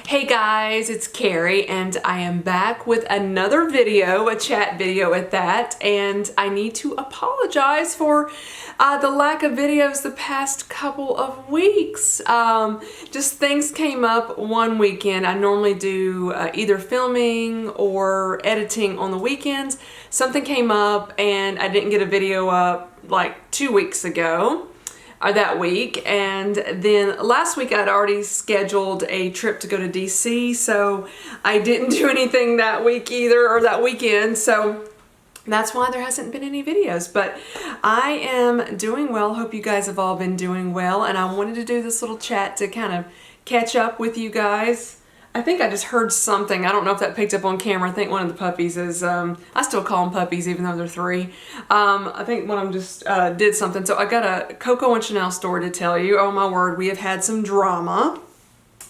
Hey guys, it's Carrie and I am back with another video, a chat video at that, and I need to apologize for the lack of videos the past couple of weeks. Just things came up one weekend. I normally do either filming or editing on the weekends. Something came up and I didn't get a video up like 2 weeks ago. Or that week, and then last week I'd already scheduled a trip to go to DC, so I didn't do anything that week either, or that weekend, so that's why there hasn't been any videos. But I am doing well. Hope you guys have all been doing well, and I wanted to do this little chat to kind of catch up with you guys. I think I just heard something. I don't know if that picked up on camera. I think one of the puppies is, I still call them puppies even though they're 3. I think one of them just did something. So I got a Coco and Chanel story to tell you. Oh my word, we have had some drama.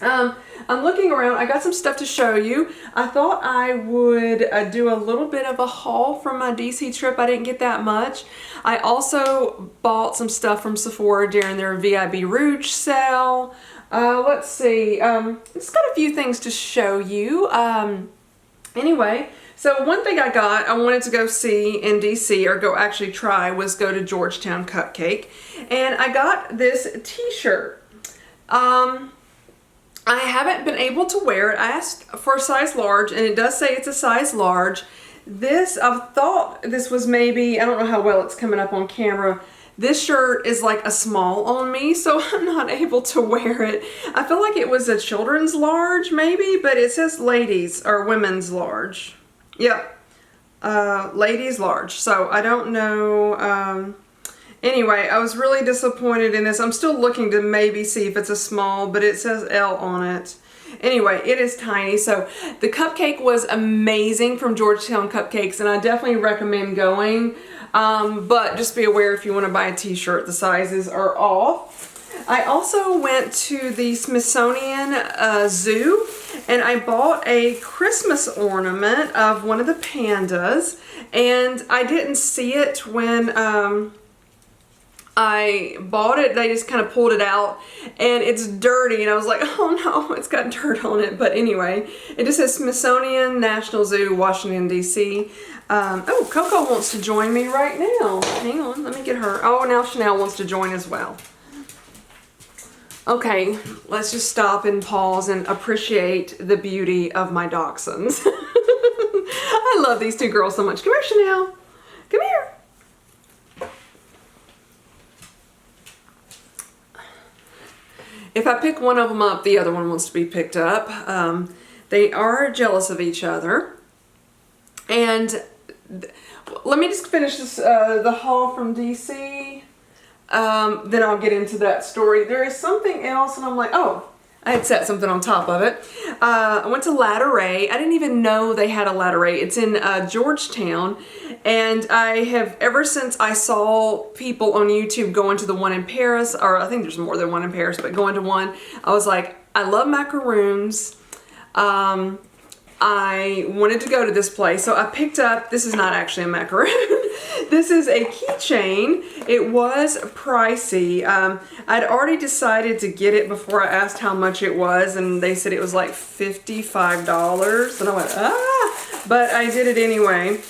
I'm looking around. I got some stuff to show you. I thought I would do a little bit of a haul from my DC trip. I didn't get that much. I also bought some stuff from Sephora during their VIB Rouge sale. Let's see, it's got a few things to show you. Anyway, so one thing I wanted to go see in DC, or go actually try, was go to Georgetown Cupcake. And I got this t-shirt. I haven't been able to wear it. I asked for a size large, and it does say it's a size large. This, I thought this was maybe, I don't know how well it's coming up on camera. This shirt is like a small on me, so I'm not able to wear it. I feel like it was a children's large maybe, but it says ladies or women's large. Yep, ladies large. So I don't know. Anyway, I was really disappointed in this. I'm still looking to maybe see if it's a small, but it says L on it. Anyway, it is tiny. So the cupcake was amazing from Georgetown Cupcakes, and I definitely recommend going. But just be aware if you want to buy a t-shirt, the sizes are off. I also went to the Smithsonian Zoo, and I bought a Christmas ornament of one of the pandas, and I didn't see it when I bought it. They just kind of pulled it out, and it's dirty, and I was like, oh no, it's got dirt on it. But anyway, it just says Smithsonian National Zoo, Washington, D.C. Oh, Coco wants to join me right now. Hang on, let me get her. Oh, now Chanel wants to join as well. Okay, let's just stop and pause and appreciate the beauty of my dachshunds. I love these 2 girls so much. Come here, Chanel. Come here. If I pick one of them up, the other one wants to be picked up. They are jealous of each other. And let me just finish this, the haul from DC. Then I'll get into that story. There is something else, and I'm like, oh, I had set something on top of it. I went to Latteray. I didn't even know they had a Latteray. It's in Georgetown, and I have, ever since I saw people on YouTube going to the one in Paris, or I think there's more than one in Paris, but going to one, I was like, I love macaroons. I wanted to go to this place, so I picked up, this is not actually a macaroon, this is a keychain. It was pricey. I'd already decided to get it before I asked how much it was, and they said it was like $55, and I went, ah, but I did it anyway.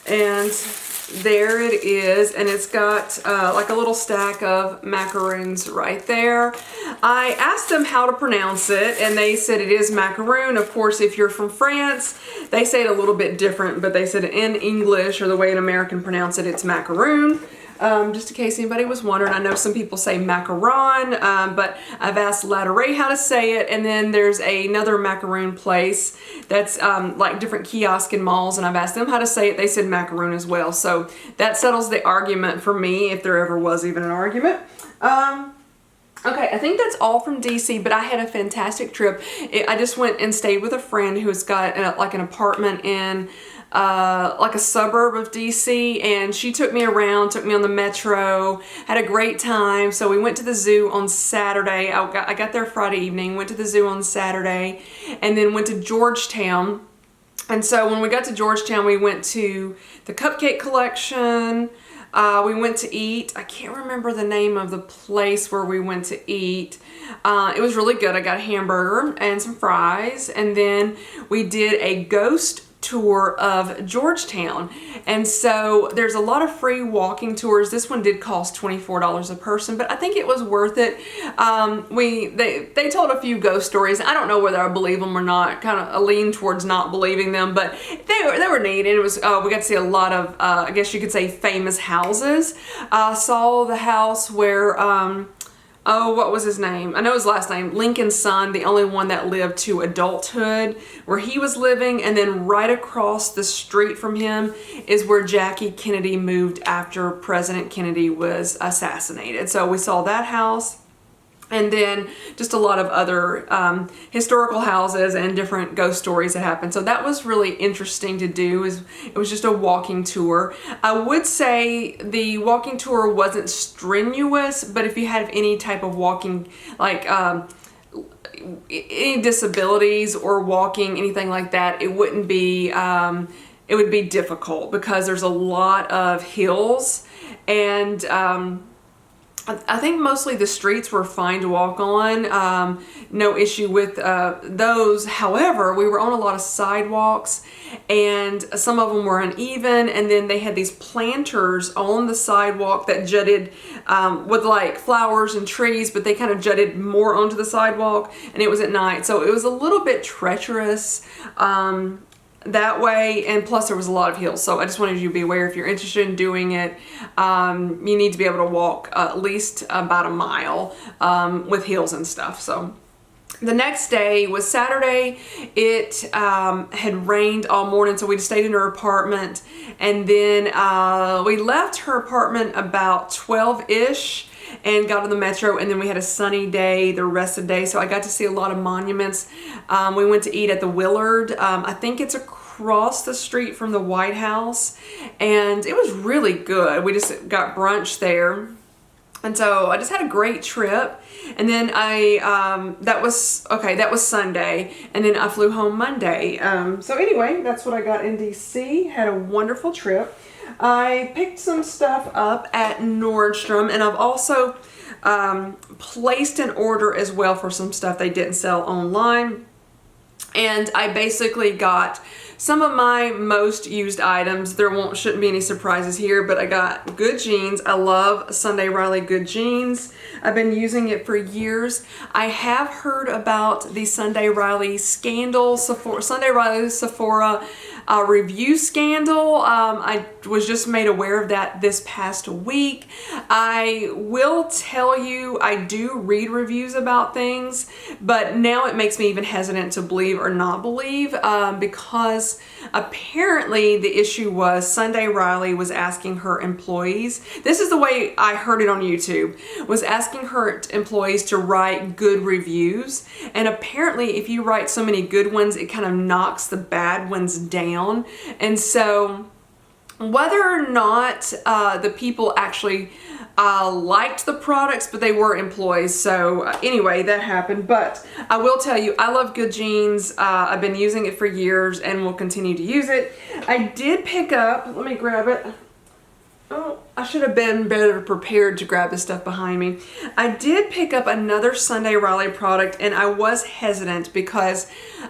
And there it is, and it's got like a little stack of macaroons right there. I asked them how to pronounce it, and they said it is macaroon. Of course, if you're from France, they say it a little bit different, but they said in English, or the way an American pronounce it, it's macaroon. Just in case anybody was wondering, I know some people say macaron, but I've asked Latteray how to say it, and then there's another macaroon place that's like different kiosk in malls, and I've asked them how to say it. They said macaroon as well, so that settles the argument for me, if there ever was even an argument. Okay, I think that's all from DC, but I had a fantastic trip. I just went and stayed with a friend who's got like an apartment in like a suburb of DC, and she took me around, took me on the metro, had a great time. So we went to the zoo on Saturday. I got there Friday evening, went to the zoo on Saturday, and then went to Georgetown. And so when we got to Georgetown, we went to the Cupcake Collection. We went to eat. I can't remember the name of the place where we went to eat. It was really good. I got a hamburger and some fries, and then we did a ghost tour of Georgetown. And so there's a lot of free walking tours. This one did cost $24 a person, but I think it was worth it. They told a few ghost stories. I don't know whether I believe them or not. Kind of a lean towards not believing them, but they were neat. And it was we got to see a lot of I guess you could say famous houses. Saw the house where oh, what was his name? I know his last name. Lincoln's son, the only one that lived to adulthood, where he was living. And then right across the street from him is where Jackie Kennedy moved after President Kennedy was assassinated. So we saw that house. And then just a lot of other historical houses and different ghost stories that happened. So that was really interesting to do. It was just a walking tour. I would say the walking tour wasn't strenuous, but if you have any type of walking, like any disabilities or walking, anything like that, it wouldn't be, it would be difficult because there's a lot of hills and I think mostly the streets were fine to walk on, no issue with those. However, we were on a lot of sidewalks and some of them were uneven, and then they had these planters on the sidewalk that jutted with like flowers and trees, but they kind of jutted more onto the sidewalk, and it was at night. So it was a little bit treacherous that way, and plus there was a lot of hills. So I just wanted you to be aware, if you're interested in doing it, you need to be able to walk at least about a mile with hills and stuff. So the next day was Saturday. It had rained all morning, so we stayed in her apartment, and then we left her apartment about 12-ish and got on the metro, and then we had a sunny day the rest of the day, so I got to see a lot of monuments. We went to eat at the Willard. I think it's across the street from the White House, and it was really good. We just got brunch there, and so I just had a great trip. And then that was Sunday, and then I flew home Monday. So anyway, that's what I got in DC. Had a wonderful trip. I picked some stuff up at Nordstrom, and I've also placed an order as well for some stuff they didn't sell online. And I basically got some of my most used items. There shouldn't be any surprises here, but I got good jeans. I love Sunday Riley good jeans. I've been using it for years. I have heard about the Sunday Riley scandal, Sunday Riley Sephora review scandal. I was just made aware of that this past week. I will tell you, I do read reviews about things, but now it makes me even hesitant to believe or not believe, because apparently the issue was Sunday Riley was asking her employees, this is the way I heard it on YouTube, was asking her employees to write good reviews, and apparently if you write so many good ones, it kind of knocks the bad ones down. And so whether or not the people actually liked the products, but they were employees. So anyway, that happened. But I will tell you, I love good jeans. I've been using it for years and will continue to use it. I did pick up, let me grab it. Oh, I should have been better prepared to grab this stuff behind me. I did pick up another Sunday Riley product, and I was hesitant because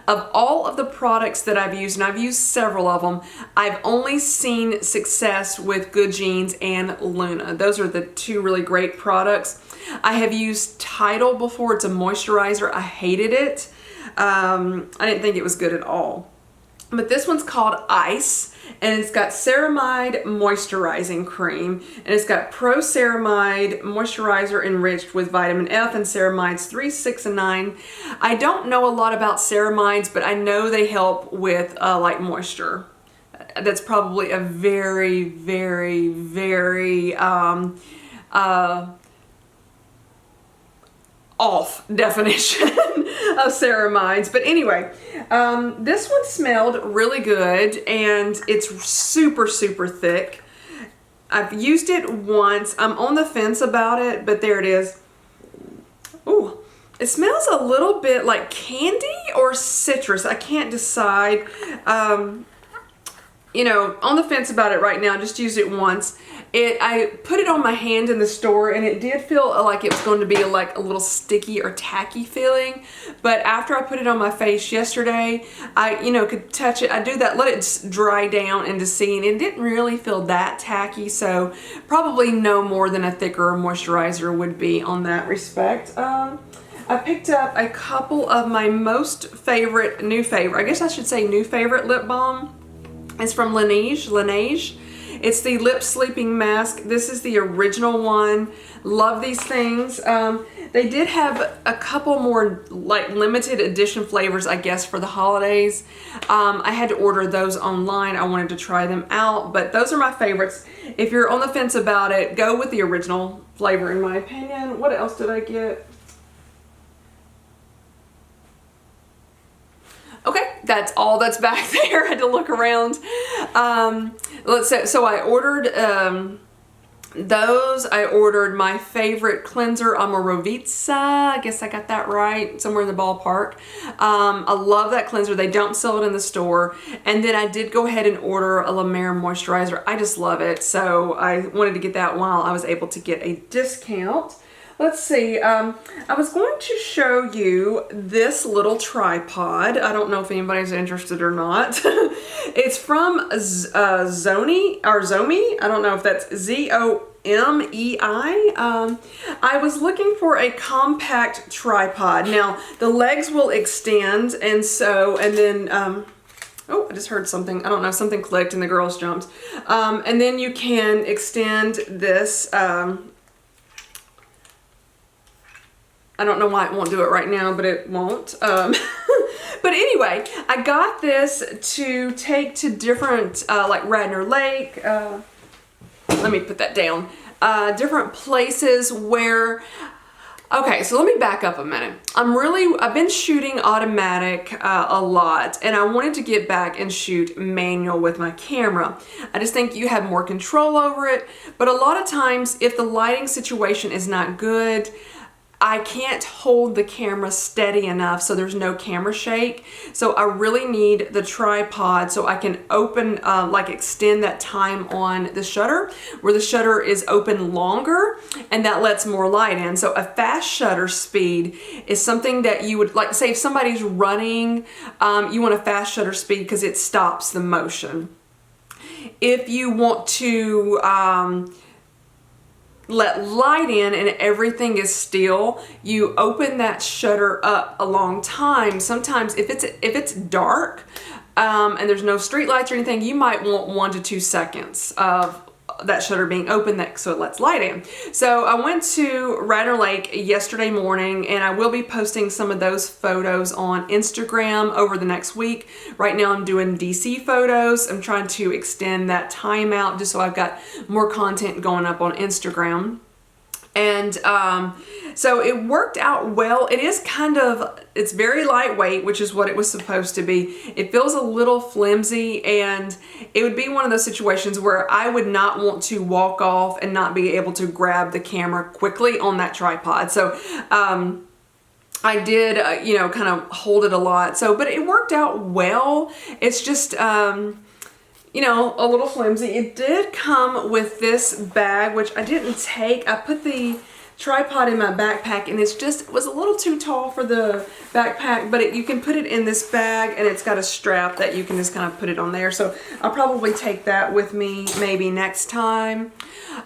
of all of the products that I've used, and I've used several of them, I've only seen success with Good Jeans and Luna. Those are the two really great products. I have used Tidal before. It's a moisturizer. I hated it. I didn't think it was good at all. But this one's called Ice, and it's got ceramide moisturizing cream, and it's got pro ceramide moisturizer enriched with vitamin F and ceramides 3, 6, and 9. I don't know a lot about ceramides, but I know they help with like moisture. That's probably a very, very, very off definition of ceramides. But anyway, this one smelled really good, and it's super, super thick. I've used it once. I'm on the fence about it, but there it is. Ooh, it smells a little bit like candy or citrus. I can't decide. You know, on the fence about it right now. Just used it once, I put it on my hand in the store, and it did feel like it was going to be like a little sticky or tacky feeling. But after I put it on my face yesterday, I could touch it. I do that, let it dry down into seeing. It didn't really feel that tacky, so probably no more than a thicker moisturizer would be on that respect. I picked up a couple of my new favorite lip balm. It's from Laneige. It's the Lip Sleeping Mask. This is the original one. Love these things. They did have a couple more like limited edition flavors, I guess, for the holidays. I had to order those online. I wanted to try them out, but those are my favorites. If you're on the fence about it, go with the original flavor, in my opinion. What else did I get? Okay, that's all that's back there. I had to look around. So I ordered those. I ordered my favorite cleanser, Amorovica. I guess I got that right, somewhere in the ballpark. I love that cleanser. They don't sell it in the store. And then I did go ahead and order a La Mer moisturizer. I just love it. So I wanted to get that while I was able to get a discount. Let's see, I was going to show you this little tripod. I don't know if anybody's interested or not. It's from Zomi. I don't know if that's Z-O-M-E-I. I was looking for a compact tripod. Now, the legs will extend, and then, oh, I just heard something. I don't know, something clicked and the girls jumped. And then you can extend this, I don't know why it won't do it right now, but it won't. But anyway, I got this to take to different, like Radnor Lake. Let me put that down. Different places where... Okay, so let me back up a minute. I've been shooting automatic a lot, and I wanted to get back and shoot manual with my camera. I just think you have more control over it, but a lot of times if the lighting situation is not good, I can't hold the camera steady enough so there's no camera shake. So I really need the tripod so I can open, extend that time on the shutter, where the shutter is open longer, and that lets more light in. So a fast shutter speed is something that you would, like, say if somebody's running, you want a fast shutter speed because it stops the motion. If you want to let light in and everything is still, you open that shutter up a long time. Sometimes if it's dark and there's no street lights or anything, you might want 1 to 2 seconds of that shutter being open so it lets light in. So I went to Radnor Lake yesterday morning, and I will be posting some of those photos on Instagram over the next week. Right now I'm doing DC photos. I'm trying to extend that time out just so I've got more content going up on Instagram. And so it worked out well. It's very lightweight, which is what it was supposed to be. It feels a little flimsy, and it would be one of those situations where I would not want to walk off and not be able to grab the camera quickly on that tripod. So I did, kind of hold it a lot. But it worked out well. It's just... a little flimsy. It did come with this bag, which I didn't take. I put the tripod in my backpack, and it was a little too tall for the backpack, but you can put it in this bag, and it's got a strap that you can just kind of put it on there. So I'll probably take that with me maybe next time.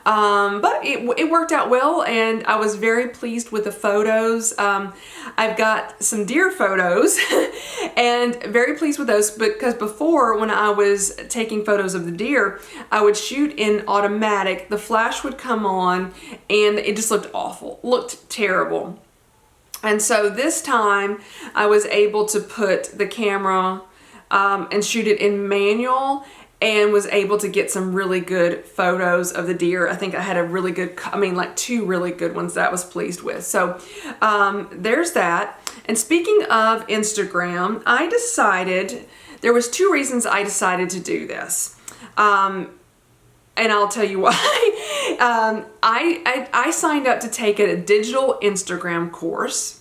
But it worked out well, and I was very pleased with the photos. I've got some deer photos and very pleased with those, because before, when I was taking photos of the deer, I would shoot in automatic. The flash would come on and it just looked awful, looked terrible. And so this time I was able to put the camera and shoot it in manual, and was able to get some really good photos of the deer. I think I had two really good ones that I was pleased with. So there's that. And speaking of Instagram, there was 2 reasons I decided to do this. And I'll tell you why. I signed up to take a digital Instagram course.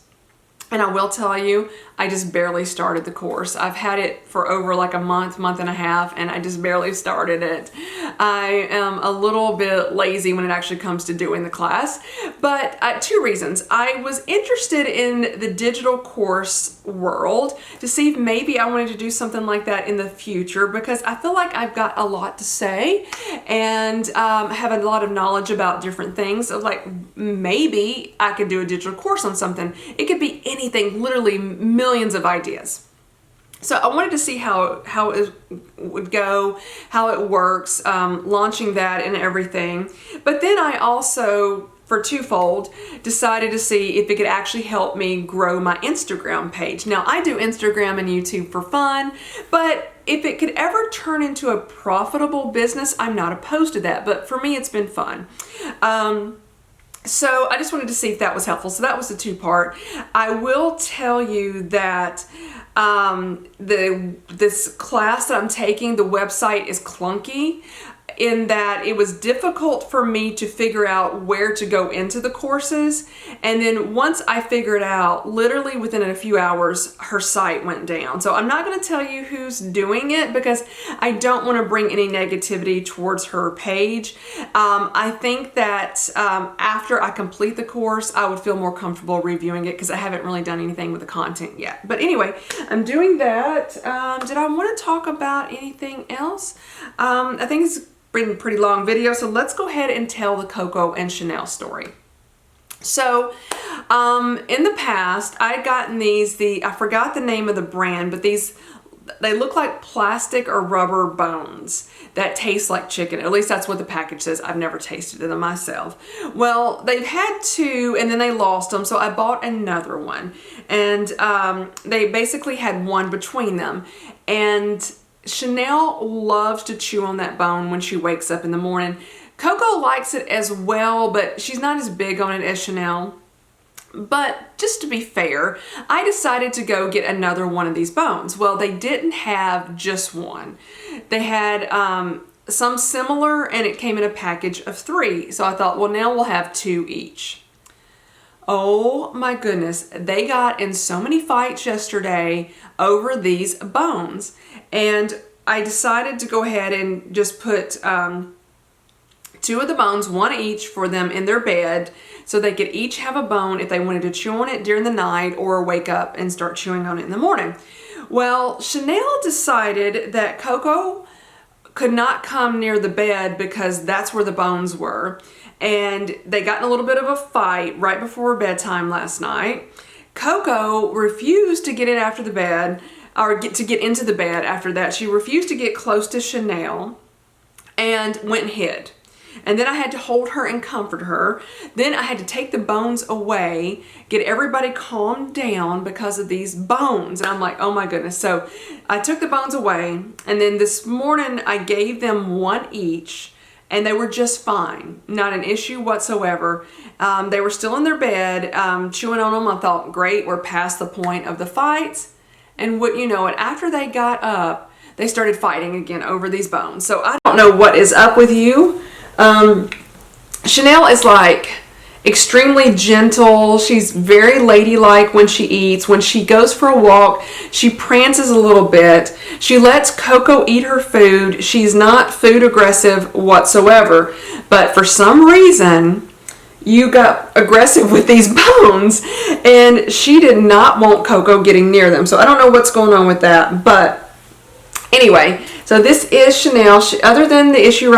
And I will tell you, I just barely started the course. I've had it for over like a month and a half, and I just barely started it. I am a little bit lazy when it actually comes to doing the class, but two reasons. I was interested in the digital course world to see if maybe I wanted to do something like that in the future, because I feel like I've got a lot to say and have a lot of knowledge about different things. So like maybe I could do a digital course on something. It could be anything, literally millions of ideas. So I wanted to see how it would go, how it works, launching that and everything. But then I also, for twofold, decided to see if it could actually help me grow my Instagram page. Now, I do Instagram and YouTube for fun, but if it could ever turn into a profitable business, I'm not opposed to that. But for me, it's been fun. So I just wanted to see if that was helpful. So that was the two-part. I will tell you that this class that I'm taking, the website is clunky, in that it was difficult for me to figure out where to go into the courses. And then once I figured out, literally within a few hours, her site went down. So I'm not going to tell you who's doing it because I don't want to bring any negativity towards her page. I think that after I complete the course, I would feel more comfortable reviewing it because I haven't really done anything with the content yet. But anyway, I'm doing that. Did I want to talk about anything else? I think it's been a pretty long video, so let's go ahead and tell the Coco and Chanel story. So in the past, I'd gotten these, I forgot the name of the brand, but they look like plastic or rubber bones that taste like chicken. At least that's what the package says. I've never tasted them myself. Well, they've had two and then they lost them, so I bought another one. And they basically had one between them. And Chanel loves to chew on that bone when she wakes up in the morning. Coco likes it as well, but she's not as big on it as Chanel. But just to be fair, I decided to go get another one of these bones. Well, they didn't have just one. They had some similar, and it came in a package of 3. So I thought, well, now we'll have 2 each. Oh my goodness, they got in so many fights yesterday over these bones. And I decided to go ahead and just put 2 of the bones, 1 each, for them in their bed so they could each have a bone if they wanted to chew on it during the night or wake up and start chewing on it in the morning. Well, Chanel decided that Coco could not come near the bed because that's where the bones were. And they got in a little bit of a fight right before bedtime last night. Coco refused to get in after the bed, or get into the bed after that. She refused to get close to Chanel and went and hid. And then I had to hold her and comfort her. Then I had to take the bones away, get everybody calmed down because of these bones. And I'm like, oh my goodness. So I took the bones away, and then this morning I gave them 1 each. And they were just fine. Not an issue whatsoever. They were still in their bed, chewing on them. I thought, great, we're past the point of the fights. And what you know, and after they got up, they started fighting again over these bones. So I don't know what is up with you. Chanel is like extremely gentle. She's very ladylike when she eats. When she goes for a walk, she prances a little bit. She lets Coco eat her food. She's not food aggressive whatsoever. But for some reason, you got aggressive with these bones, and she did not want Coco getting near them. So I don't know what's going on with that. But anyway, so this is Chanel. Other than the issue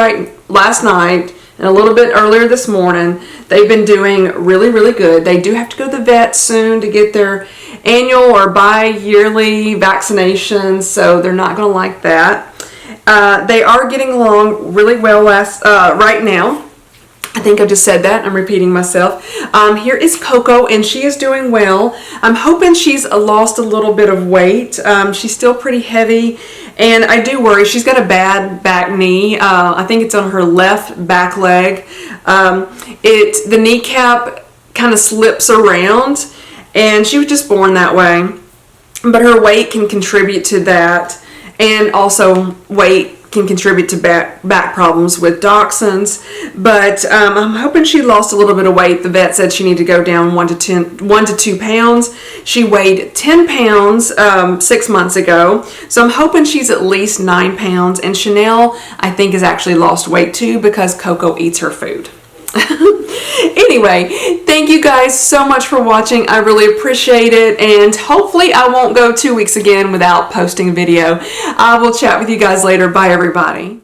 last night and a little bit earlier this morning, they've been doing really, really good. They do have to go to the vet soon to get their annual or bi-yearly vaccinations, so they're not going to like that. They are getting along really well right now. I think I just said that. I'm repeating myself. Here is Coco, and she is doing well. I'm hoping she's lost a little bit of weight. She's still pretty heavy, and I do worry. She's got a bad back knee. I think it's on her left back leg. The kneecap kind of slips around, and she was just born that way. But her weight can contribute to that, and also weight can contribute to back problems with dachshunds. But I'm hoping she lost a little bit of weight. The vet said she needed to go down 1 to 2 pounds. She weighed 10 pounds 6 months ago. So I'm hoping she's at least 9 pounds. And Chanel, I think, has actually lost weight too because Coco eats her food. Anyway, thank you guys so much for watching. I really appreciate it, and hopefully I won't go 2 weeks again without posting a video. I will chat with you guys later. Bye, everybody.